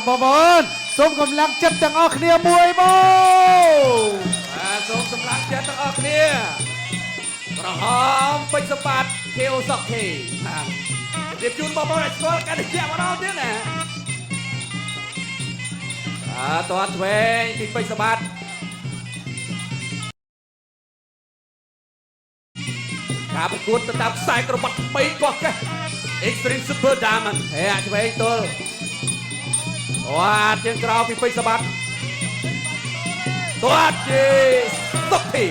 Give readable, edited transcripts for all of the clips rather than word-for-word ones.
បងប្អូនសូមកម្លាំងចិត្តទាំងអស់គ្នាមួយមកសូមសម្រាប់ចិត្តទាំងអស់គ្នាក្រហមពេជ្រសម្បត្តិខៀវសុកធីជម្រាបជូនបងប្អូនឲ្យស្គាល់កាន់តែជាម្ដងទៀតណាតើឆ្វេងពីពេជ្រសម្បត្តិការប្រកួតទៅតាមខ្សែក្រវ៉ាត់ថ្មីកោះកេះ Extreme Super Diamond ឆ្វេងទល់ជើងក្រោយពីពេជ្រសម្បត្តិជាសុកធី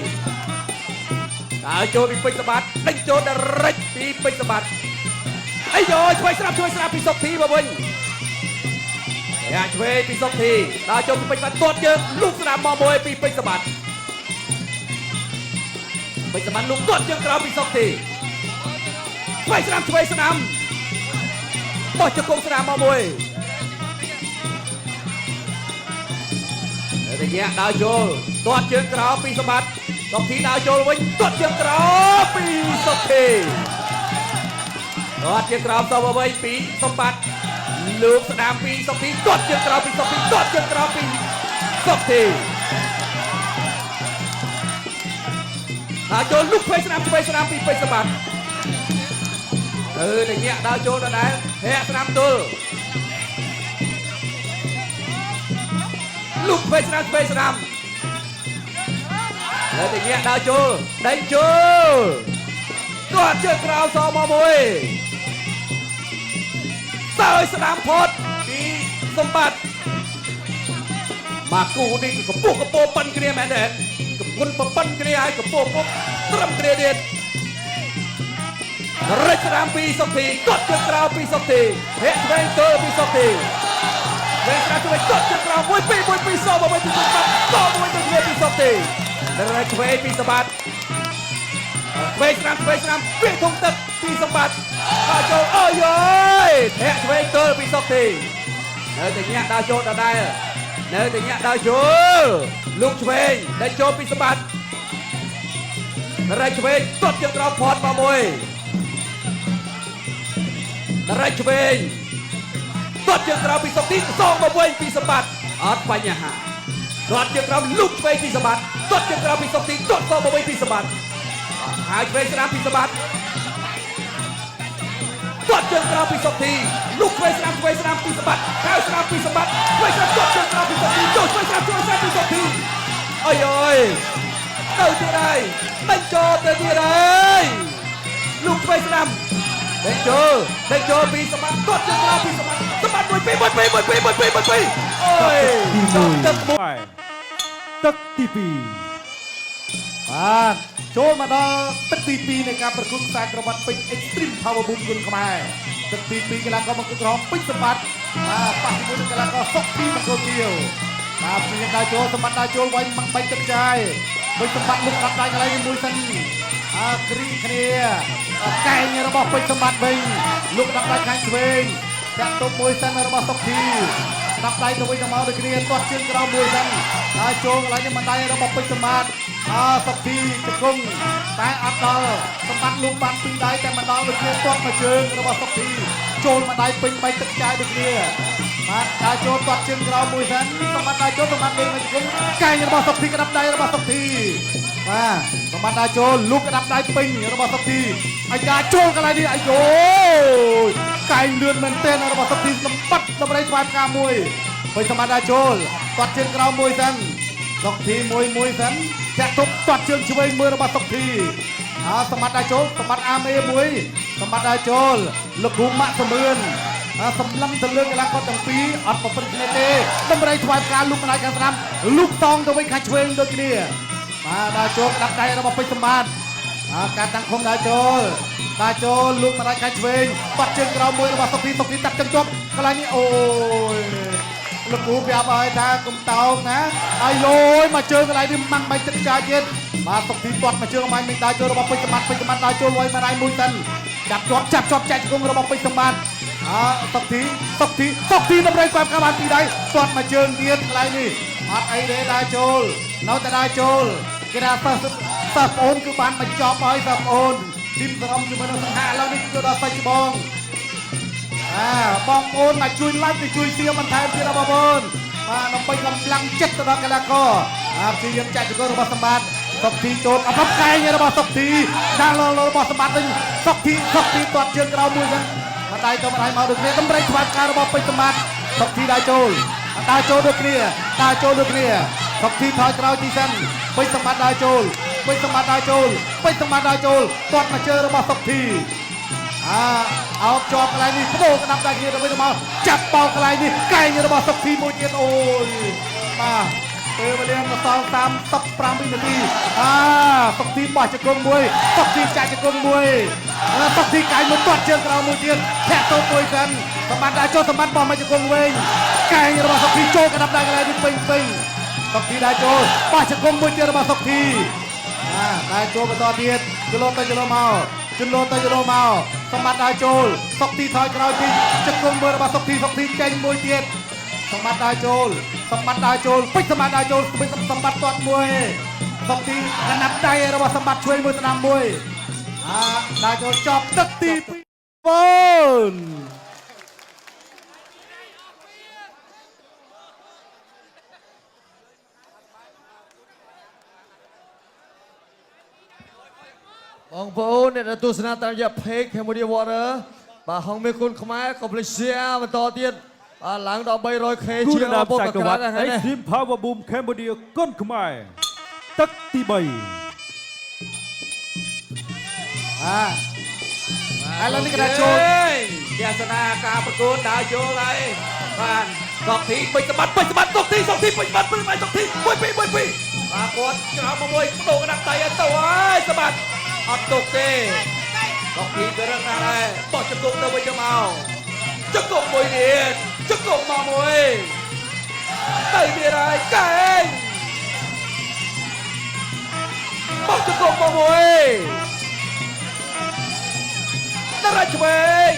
ដើរចូលពីពេជ្រសម្បត្តិដេញចូលដល់រិចពីពេជ្រសម្បត្តិអាយយឆ្វេងស្រាប់ពីសុកធីមកវិញឆ្វេងពីសុកធីដើរចូលពីពេជ្រសម្បត្តិជើងលូកស្នាមមកមួយពីពេជ្រសម្បត្តិលូកជើងក្រោយពីសុកធីឆ្វេងស្នាមបោះជង្គង់ស្នាមមកមួយរយៈដើរចូលទាត់ជើងក្រោយពីសម្បត្តិសុកធីដើរចូលវិញទាត់ជើងក្រោយពីសុកធីទាត់ជើងក្រោយទៅវិញពីសម្បត្តិលើកស្ដាមពីសុកធីទាត់ជើងក្រោយពីសុកធីទាត់ជើងក្រោយពីសុកធីដើរចូលលុកឆ្វេងស្ដាមពីពេជ្រសម្បត្តិរយៈដើរចូលដដែលស្ដាមទល់លុកឆ្វេងស្ដាំហើយតែញាក់ដើរចូលដេញចូលគាត់ជើងក្រោមសមកមួយសើស្ដាំផុតពីសម្បត្តិមកគូនេះគឺកម្ពស់ប៉ិនគ្នាមែនទេកម្ពស់ប៉ិនគ្នាហើយកម្ពស់ត្រឹមគ្នាទៀតរិចស្ដាំពីសុកធីគាត់ជើងក្រោមពីសុកធីឆ្វេងទល់ពីសុកធីវិញស្រាជួយគាត់ជើងក្រោមមួយពីសមកវិញពីសម្បត្តិសមួយទៅគ្នាពីសុកធីដល់ឆ្វេងពីសម្បត្តិឆ្វេងស្រាំពីធំទឹកពីសម្បត្តិដល់ចូលអើយឆ្វេងទល់ពីសុកធីនៅតែញាក់ដល់ចូលដដែលលូកឆ្វេងដេញចូលពីសម្បត្តិរែកឆ្វេងគាត់ជើងក្រោមផត់មកមួយរែកឆ្វេងគាត់ជើងក្រោមពីសុកធីសងមកវិញពីសម្បត្តិអត់បញ្ហាគាត់ជើងក្រោមលុកឆ្វេងពីសម្បត្តិគាត់ជើងក្រោមពីសុកធីគាត់សងមកវិញពីសម្បត្តិហើយឆ្វេងស្ដាំពីសម្បត្តិគាត់ជើងក្រោមពីសុកធីលុកឆ្វេងស្ដាំពីសម្បត្តិហើយស្ដាំពីសម្បត្តិឆ្វេងស្ដាំគាត់ជើងក្រោមពីសុកធីចូលឆ្វេងស្ដាំពីសុកធីអើយទៅទៀតហើយដេញចូលទៅទៀតហើយលុកឆ្វេងស្ដាំដេញចូលពីសម្បត្តិគាត់ជើងក្រោមពីសម្បត្តិមួយពីអូយទឹកទី2បាទចូលមកដល់ទឹកទី2នៃការប្រកួតខ្សែក្រវ៉ាត់ពេជ្រ Extreme Power Boom គុណខ្មែរទឹកទី2កីឡាករមកក្រហមពេជ្រសម្បត្តិប៉ះជាមួយនឹងកីឡាករសុកធីមកគោទាវព្រៀងដើរចូលសម្បត្តិដើរចូលវិញបាញ់ទឹកចាយពេជ្រសម្បត្តិលុកកាត់ដៃកន្លែងមួយសិនគ្រីគ្នាកែងរបស់ពេជ្រសម្បត្តិវិញលុកដាក់ដៃខាងឆ្វេងចាក់ទុកមួយសិនរបស់សុកធីដាក់ដៃទៅវិញទៅមកដូចគ្នាទាត់ជើងក្រោមមួយសិនហើយចូលកន្លែងមិនដៃរបស់ពេជ្រសម្បត្តិសុកធីជង្គង់តែអត់ដល់សម្បត្តិលុកបានពីរដៃតែមិនដល់ដូចគ្នាទាត់មកជើងរបស់សុកធីចូលមកដៃពេញបែកទឹកចាយដូចគ្នាបាទដើរចូលទាត់ជើងក្រោមមួយសិនសម្បត្តិដើរចូលសម្បត្តិលេងមកជង្គង់កែងរបស់សុកធីក្តាប់ដៃរបស់សុកធីបាទសម្បត្តិដើរចូលលុកក្តាប់ដៃពេញរបស់សុកធីអាយ៉ាចូលកន្លែងនេះអាយកែងលឿនមែនទែនរបស់សុកធីសម្បត្តិដើម្បីស្វែងការមួយពេញសម្បត្តិដើរចូលទាត់ជើងក្រោមមួយសិនសុកធីមួយសិនចាក់ទុកទាត់ជើងឆ្វេងមួយរបស់សុកធីសម្បត្តិដើរចូលសម្បត្តិអាមេមួយសម្បត្តិដើរចូលលោកគ្រូម៉ាក់សមឿនសម្លឹងទៅលើកីឡាករទាំងពីរអត់ប្រព្រឹត្តគ្នាទេដើម្បីស្វែងការលុកម្ដាយខាងស្ដាំលុកតងទៅវិញខាងឆ្វេងដូចគ្នាបាទដើរចូលដាក់ដៃរបស់ពេជ្រសម្បត្តិការតាំងខំដើរចូលលុកម្ដាយខាងឆ្វេងបាត់ជើងក្រោមមួយរបស់សុកធីតាក់ចង្ជាប់កន្លែងនេះអូយលោកគ្រូប្រាប់ឲ្យថាកុំតោងណាហើយលយមកជើងកន្លែងនេះម៉ាំងបាញ់ទឹកចាយទៀតបាទសុកធីទាត់មកជើងបាញ់មិនដើរចូលរបស់ពេជ្រសម្បត្តិដើរចូលវាយមកដៃមួយសិនចាប់ជាប់ចែកជង្គង់របស់ពេជ្រសម្បត្តិសុកធីដើម្បីស្វែងការបានពីដៃទាត់មកជើងទៀតកន្លែងនេះអត់អីទេដើរចូលនៅតែដើរចូលគេថាសិស្សប្អូនគឺបានបញ្ចប់ហើយសិស្សប្អូនទីមសរំជាមួយនឹងសង្ហាឥឡូវនេះគឺដល់សាច់ច្បង បងប្អូនមកជួយ like ទៅជួយ share បន្ថែមទៀតបងប្អូនដើម្បីកម្លាំងចិត្តទៅដល់កីឡាករព្យាយាមចាក់ជង្គង់របស់សម្បត្តិសុកធីចូលអបកែងរបស់សុកធីដល់របស់សម្បត្តិវិញសុកធីទាត់ជើងក្រោមមួយហ្នឹងមកដៃទៅមកដៃមកដូចគ្នាតម្រៃស្វាតការរបស់ពេជ្រសម្បត្តិសុកធីដើរចូលដូចគ្នាសុកធីថយក្រោយទីសិនពេជ្រសម្បត្តិដើរចូលទាត់មកជើងរបស់សុកធីអោបជាប់កន្លែងនេះបដូរក្តាប់ដៃគ្នាទៅវិញមកចាប់បោកកន្លែងនេះកែងរបស់សុកធីមួយទៀតអូយបាទពេលវេលាមកដល់35វិនាទីសុកធីបោះជង្គង់មួយសុកធីចាក់ជង្គង់មួយសុកធីកែងមកទាត់ជើងក្រោមមួយទៀតធាក់តូចមួយសិនសម្បត្តិចូលសម្បត្តិបោះមកជង្គង់វិញកែងរបស់សុកធីចូលក្តាប់ដៃកន្លែងនេះពេញសុកធីដែរចូលបោះជង្គង់មួយទៀតរបស់សុកធីដែរចូលបន្តទៀតជលទៅជលមកសម្បត្តិដើរចូលសុកធីថយក្រោយពីជង្គង់មួយរបស់សុកធីចេញមួយទៀតសម្បត្តិដើរចូលពេជ្រសម្បត្តិដើរចូលសម្បត្តិទាត់មួយសុកធីកណាប់ដៃរបស់សម្បត្តិជួយមួយស្ដាំមួយដើរចូលចប់ទឹកទី2បងប្អូនអ្នកទស្សនាតាមរយៈ Page Cambodia Water បាទហងមេគុណខ្មែរកុំភ្លេច share បន្តទៀតបាទឡើងដល់ 300k ជាងបងប្អូនតក្រាស់ហ្នឹង Extreme Power Boom Cambodia គុនខ្មែរទឹកទី3ឥឡូវនេះក៏ដើរចូលទស្សនាការប្រកួតដើរចូលហើយបាទសុកធីពេជ្រសម្បត្តិសុកធីពេជ្រសម្បត្តិពេជ្រសុកធី1-2បាទគាត់ក្រោមមកមួយបដូរដាក់ដៃទៅហើយសម្បត្តិអត់ទុកទេសុកធីក៏រឹងណាស់ដែរបោះជង្គង់ទៅវិញទៅមកជង្គង់មួយទៀតជង្គង់មកមួយទៅទៀតហើយកែងបោះជង្គង់មកមួយដល់ឆ្វេង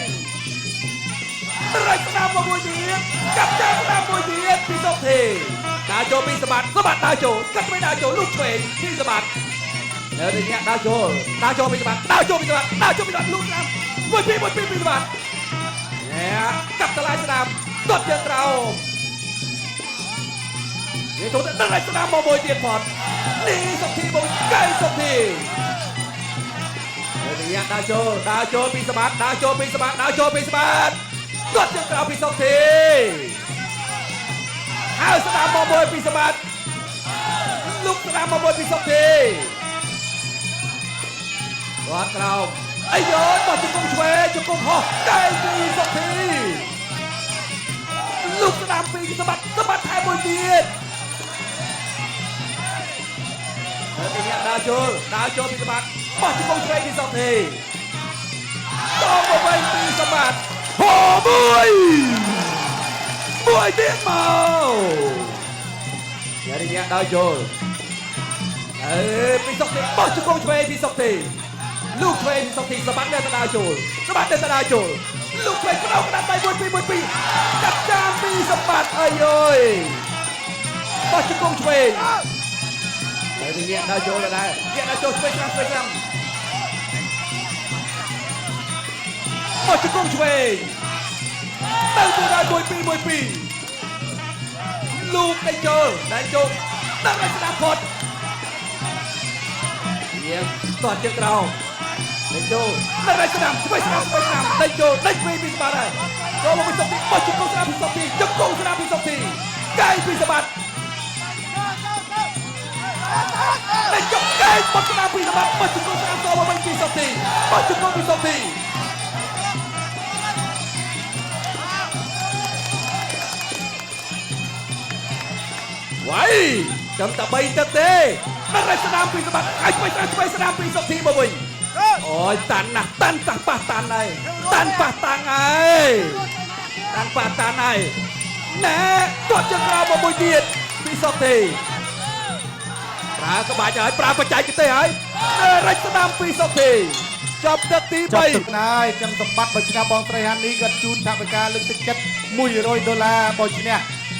ដល់ស្ដាំមកមួយទៀតកាប់ចាក់ស្ដាំមួយទៀតពីសុកធីដើរចូលពីសម្បត្តិដើរចូលកាត់មិនដើរចូលលុកឆ្វេងពីសម្បត្តិនៅទីនេះដើរចូលពីសម្បត្តិលុកស្ដាំមួយពីសម្បត្តិកាប់តឡាយស្ដាំទាត់ជើងក្រោមនិយាយទៅដល់ស្ដាំមកមួយទៀតផតនេះសុកធីមកកែសុកធីនេះដើរចូលពីសម្បត្តិទាត់ជើងក្រោមពីសុកធីហើយស្ដាំមកមួយពីសម្បត្តិលុកស្ដាំមកមួយពីសុកធីគាត់ក្រោមអាយយបោះជង្គង់ឆ្វេងជង្គង់ហោះកែពីសុកធីលុកស្ដាំពីសម្បត្តិថែមមួយទៀតហើយទីនេះដើរចូលពីសម្បត្តិបោះជង្គង់ឆ្វេងពីសុកធីតោះមកវិញពីសម្បត្តិហោមួយទៀតមកយ៉ារីយ៉ាដើរចូលពីសុកធីបោះជង្គង់ឆ្វេងពីសុកធីលុកឆ្វេងពីសុកធីសម្បត្តិនៅដើរចូលលុកឆ្វេងបដោកដាក់ដៃ1-2កាត់ចានពីសម្បត្តិអាយអើយបោះជង្គង់ឆ្វេងហើយទីនេះដើរចូលដែរដើរចូលឆ្វេងស្រាំបោះជង្គង់ឆ្វេងទៅទៅដល់1-2លូកដៃចូលដល់ស្ដាប់ផុតយាមតោះជើងក្រោមដៃចូលដល់ស្ដាប់ឆ្វេងដៃចូលដៃឆ្វេងពីសម្បត្តិហើយចូលមកពីសុកធីបោះជង្គង់ស្ដាប់ពីសុកធីជង្គង់ស្ដាប់ពីសុកធីកែពីសម្បត្តិដៃចុកកែបោះស្ដាប់ពីសម្បត្តិបោះជង្គង់ស្ដាប់ចូលមកវិញពីសុកធីបោះជង្គង់ពីសុកធីវ៉ៃចាំតែ3ទឹកទេដល់ស្ដាំពីសម្បត្តិអាចឆ្វេងស្ដាំពីសុកធីមកវិញអូយតាន់ណាស់តាន់ប៉ះតាន់ហើយណែគាត់ជើងក្រោមមកមួយទៀតពីសុកធីប្រើក្បាច់ហើយប្រើបច្ចេកទេសហើយរែកស្ដាំពីសុកធីចប់ទឹកទី3ណាយចឹងសម្បត្តិបើឈ្នះបងត្រីហានីគាត់ជូនថវិកាលើកទឹកចិត្ត$100បើឈ្នះ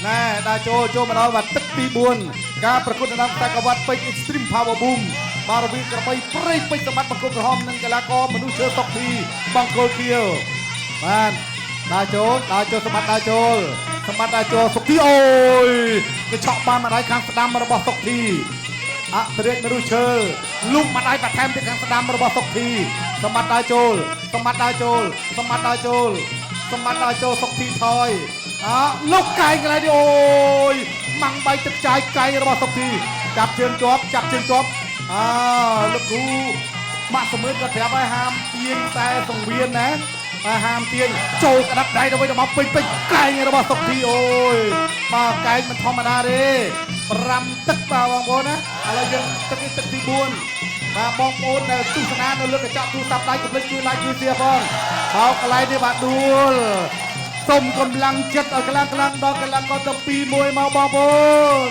ណែដើរចូលមកដល់បាទទឹកទី4ការប្រកួតដណ្ដើមខ្សែក្រវ៉ាត់ពេជ្រ Extreme Power Boom បាទរវាងក្របីព្រៃពេជ្រសម្បត្តិបង្គោលក្រហមនិងកីឡាករមនុស្សឈើសុកធីបង្គោលខៀវបាទ ដើរចូលសម្បត្តិដើរចូលសុខធីអូយគេឆក់បានម្ដាយខាងស្ដាំរបស់សុខធីអធិរាជមនុស្សឈើលុកម្ដាយបន្ថែមទៅខាងស្ដាំរបស់សុខធីសម្បត្តិដើរចូលសុខធីថយលុកកែងកន្លែងនេះអូយម៉ាំងបាយទឹកចាយកែងរបស់សុខធីចាប់ជើងជាប់លោកគ្រូម៉ាក់សមឿនក៏ប្រាប់ឲ្យហាមទាញតែសង្វៀនណាហាមទាញចូលក្តាប់ដៃទៅវិញរបស់ពេញកែងរបស់សុខធីអូយបាទកែងមិនធម្មតាទេ5ទឹកបាទបងប្អូនណាឥឡូវយើងទឹកទី4បាទបងប្អូនដែលទស្សនានៅលើកញ្ចក់ទូរស័ព្ទដៃកុំភ្លេចជួយ like ជួយ share ផងបោកកន្លែងនេះបាទដួលសុំកម្លាំងចិត្តឲ្យខ្លាំងដល់កម្លាំងក៏ទៅ2-1មកបងប្អូន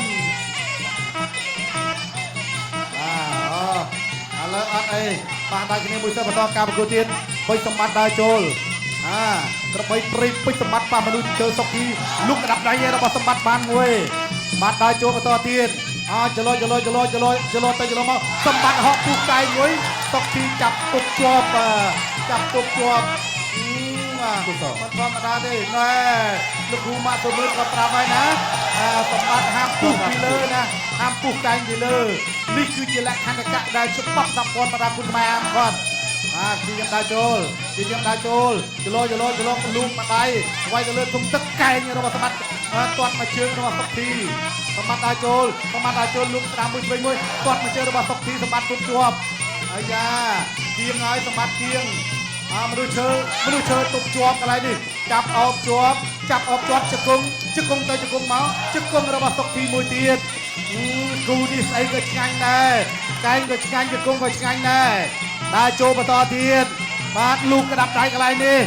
ឥឡូវអត់អីបានដៃគ្នាមួយទៅបន្តការប្រកួតទៀតបុយសម្បត្តិដើរចូលក្របីព្រៃពេជ្រសម្បត្តិប៉ះមនុស្សជើសុកទីលុកក្តាប់ដៃរបស់សម្បត្តិបានមួយបាទដើរចូលបន្តទៀតចលោទៅចលោមកសម្បត្តិហក់ពូកែងមួយសុកទីចាប់ទុកជាប់មិនធម្មតាទេណែលោកគ្រូម៉ាក់ទៅមើលក៏ប្រាប់ហើយណាសម្បត្តិហាមពុះពីលើណាហាមពុះកែងពីលើនេះគឺជាលក្ខណៈដែលច្បាប់10ពាន់បដាគុណខ្មែរអាមគាត់ទីយើងដើរចូលចលោលូកម្ដាយវាយទៅលើធុំទឹកកែងរបស់សម្បត្តិទាត់មកជើងរបស់សុកធីសម្បត្តិដើរចូលលូកស្ដាំមួយទាត់មកជើងរបស់សុកធីសម្បត្តិទុកជាប់អាយ៉ាទៀងហើយសម្បត្តិទៀងមនុស្សឈើទុកជាប់កន្លែងនេះចាប់អោបជាប់ជង្គង់ទៅជង្គង់មកជង្គង់របស់សុកធីមួយទៀតគូនេះស្អីក៏ឆ្ងាញ់ដែរកែងក៏ឆ្ងាញ់ជង្គង់ក៏ឆ្ងាញ់ដែរដើរចូលបន្តទៀតបាទលូកក្តាប់ដៃកន្លែងនេះ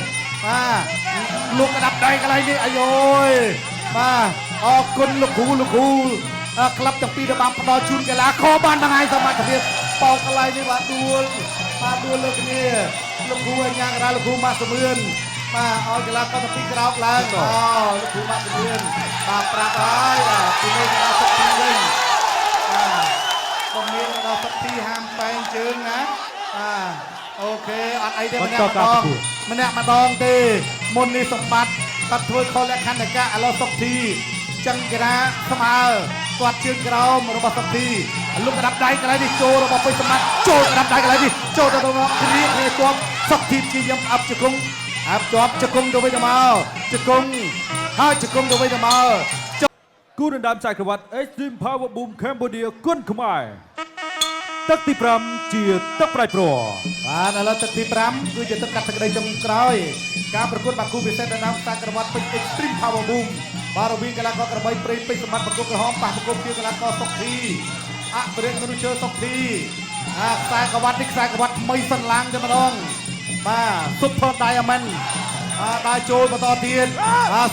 អាយយបាទអរគុណលោកគ្រូក្លឹបទាំងពីរដែលបានផ្ដល់ជូនកីឡាករបានបង្ហាញសមត្ថភាពបោកកន្លែងនេះបាទដួលលើគ្នាលោកគ្រូអញ្ញាកដាលលោកគ្រូម៉ាក់សមឿនបាទឲ្យកីឡាករទាំងពីរក្រោកឡើងលោកគ្រូម៉ាក់សមឿនបាទប្រាប់ហើយពីនេះដល់សុខទីវិញបងមានដល់សុខទីហាមបែងជើងណាអូខេអត់អីទេម្នាក់ម្ដងទេមុននេះសម្បត្តិគាត់ធ្វើខុសលក្ខណៈឥឡូវសុខទីចឹងគេថាស្មើគាត់ជើងក្រោមរបស់សុខទីលុកក្តាប់ដៃកន្លែងនេះចូលរបស់ពេជ្រសម្បត្តិចូលក្តាប់ដៃកន្លែងនេះចូលទៅក្នុងគ្រាជាប់សុខទីជាយាមអាប់ជង្គង់ជង្គង់ទៅវិញទៅមកជង្គង់ទៅវិញទៅមកគូដណ្ដើមខ្សែក្រវ៉ាត់ Extreme Power Boom Cambodia គុណខ្មែរទឹកទី5ជាទឹកប្រៃប្របាទឥឡូវទឹកទី5គឺជាទឹកកាត់សេចក្តីចុងក្រោយការប្រកួតបាគូពិសេសដណ្ដើមខ្សែក្រវ៉ាត់ពេជ្រ Extreme Power Boom បាទរវាងកីឡាករក្របីព្រៃពេជ្រសម្បត្តិប្រកួតក្រហមប៉ះប្រកួតជាកីឡាករសុកធីអភិរិទ្ធមនុស្សឈើសុកធីខ្សែក្រវ៉ាត់នេះខ្សែក្រវ៉ាត់ថ្មីសិនឡើងតែម្ដងបាទ Super Diamond ដើរចូលបន្តទៀត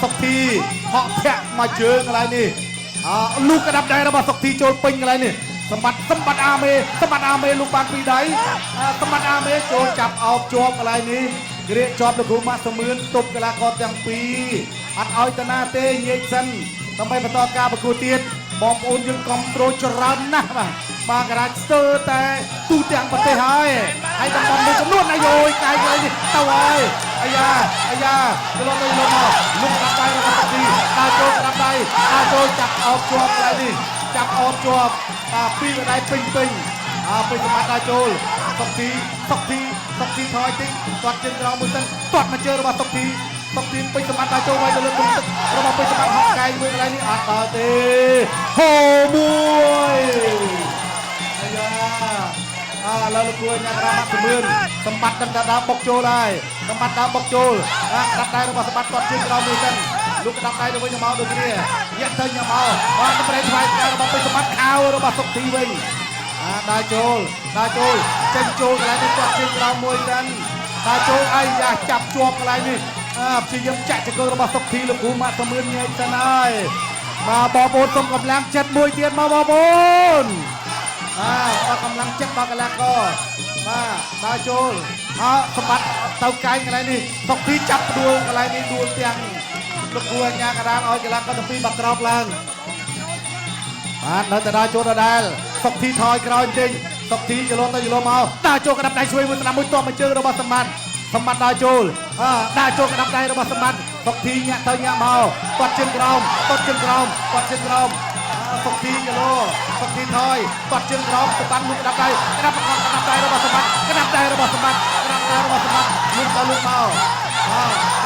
សុកធីហក់ធាក់មកជើងកន្លែងនេះលូកក្តាប់ដៃរបស់សុកធីចូលពេញកន្លែងនេះសម្បត្តិអាមេលូកបានពីដៃសម្បត្តិអាមេចូលចាប់អោបជាប់កន្លែងនេះក្រៀកជាប់លោកគ្រូម៉ាក់សមឿនទប់កីឡាករទាំងពីរអត់ឲ្យតាណាទេញែកសិនដើម្បីបន្តការប្រកួតទៀតបងប្អូនយើងគ្រប់គ្រងច្រើនណាស់បាទការស្ទើរតែទូទាំងប្រទេសហើយតំបន់មួយចំនួនអាយយកាយនេះទៅហើយអាយ៉ាចូលមកលុកក្តាប់ដៃរបស់សុកធីដើរចូលក្តាប់ដៃចូលចាប់អោបជាប់កន្លែងនេះចាប់អោបជាប់ពីរដៃពេញពេញសម្បត្តិដើរចូលសុកធីថយតិចគាត់ជើងក្រោមមួយសិនគាត់មកជើងរបស់សុកធីពេញសម្បត្តិដើរចូលវាយទៅលើទឹករបស់ពេញសម្បត្តិហក់កែងមួយកន្លែងនេះអត់ដល់ទេហូមួយអាយ៉ាឥឡូវលោកគួរញ៉ាំរ៉ាម៉ាត់សមឿនសម្បត្តិដឹងថាដើរបុកចូលហើយសម្បត្តិដើរបុកចូលក្តាប់ដៃរបស់សម្បត្តិគាត់ជើងក្រោមមួយសិនលុកក្តាប់ដៃទៅវិញទៅមកដូចគ្នាញាក់ទៅញ៉ាំមកបានប្រេងថ្វាយការរបស់ពេញសម្បត្តិខោរបស់សុកធីវិញដើរចូលចេញចូលកន្លែងនេះគាត់ជើងក្រោមមួយសិនដើរចូលអាយ៉ាចាប់ជាប់កន្លែងនេះព្យាយាមចាក់ចង្គង់របស់សុកធីលោកគ្រូម៉ាក់សមឿនញែកសិនហើយបាទបងប្អូនសូមកម្លាំងចិត្តមួយទៀតមកបងប្អូនបាទកម្លាំងចិត្តដល់កីឡាករបាទដើរចូលសម្បត្តិទៅកែងកន្លែងនេះសុកធីចាប់ដួលកន្លែងនេះដួលទាំងលោកគ្រូអញ្ញាកដាលឲ្យកីឡាករទាំងពីរបាត់ក្រោបឡើងបាទនៅតែដើរចូលដដែលសុកធីថយក្រោយចេញសុកធីចលោទៅចលោមកដើរចូលក្តាប់ដៃឆ្វេងមួយស្ដាំមួយទាត់មកជើងរបស់សម្បត្តិដើរចូលក្តាប់ដៃរបស់សម្បត្តិ សុកធីញាក់ទៅញាក់មកគាត់ជើងក្រោមគាត់ជើងក្រោមគាត់ជើងក្រោមសុកធីគីឡូសុកធីថយគាត់ជើងក្រោមសម្បត្តិលោកក្តាប់ដៃក្តាប់ដៃរបស់សម្បត្តិក្តាប់ដៃរបស់សម្បត្តិក្តាប់ដៃរបស់សម្បត្តិលោកទៅលោកមក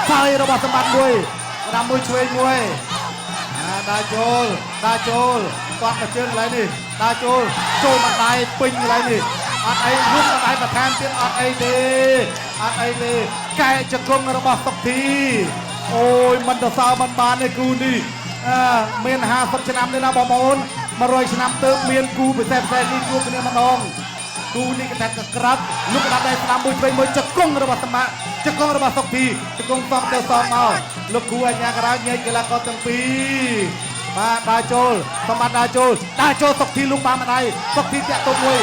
ថយរបស់សម្បត្តិមួយក្តាប់មួយឆ្វេងមួយដើរចូលគាត់មកជើងកន្លែងនេះដើរចូលមកដៃពេញកន្លែងនេះអត់អីលោកកន្លែងបន្ថែមទៀតអត់អីទេកែចង្គង់របស់សុកធីអូយមិនទៅសើមិនបានទេគូនេះមាន50ឆ្នាំទេណាបងប្អូន100ឆ្នាំទៅមានគូពិសេសនេះជួបគ្នាម្ដងគូនេះគេថាកក្រាត់លោកកណ្ដាប់ដៃស្ដាំមួយឆ្វេងមួយចង្គង់របស់សម្បត្តិចង្គង់របស់សុកធីចង្គង់សងទៅសងមកលោកគូអញ្ញាការ៉ាញែកកីឡាករទាំងពីរបាទដើរចូលសម្បត្តិដើរចូលសុកធីលោកបានម្ដាយសុកធីតាក់ទប់មួយ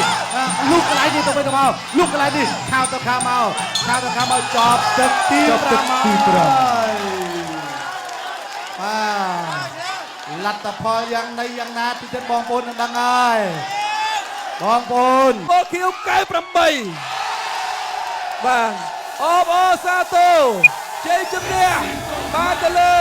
លោកកន្លែងនេះទៅវិញទៅមកលោកកន្លែងនេះខាវទៅខាវមកចប់ទឹកទី5លទ្ធផលយ៉ាងណីយ៉ាងណាទីទៀតបងប្អូននឹងដឹងហើយបងប្អូនបូខៀវ98បាទអបអសាទរជ័យជំនះបានទៅលើ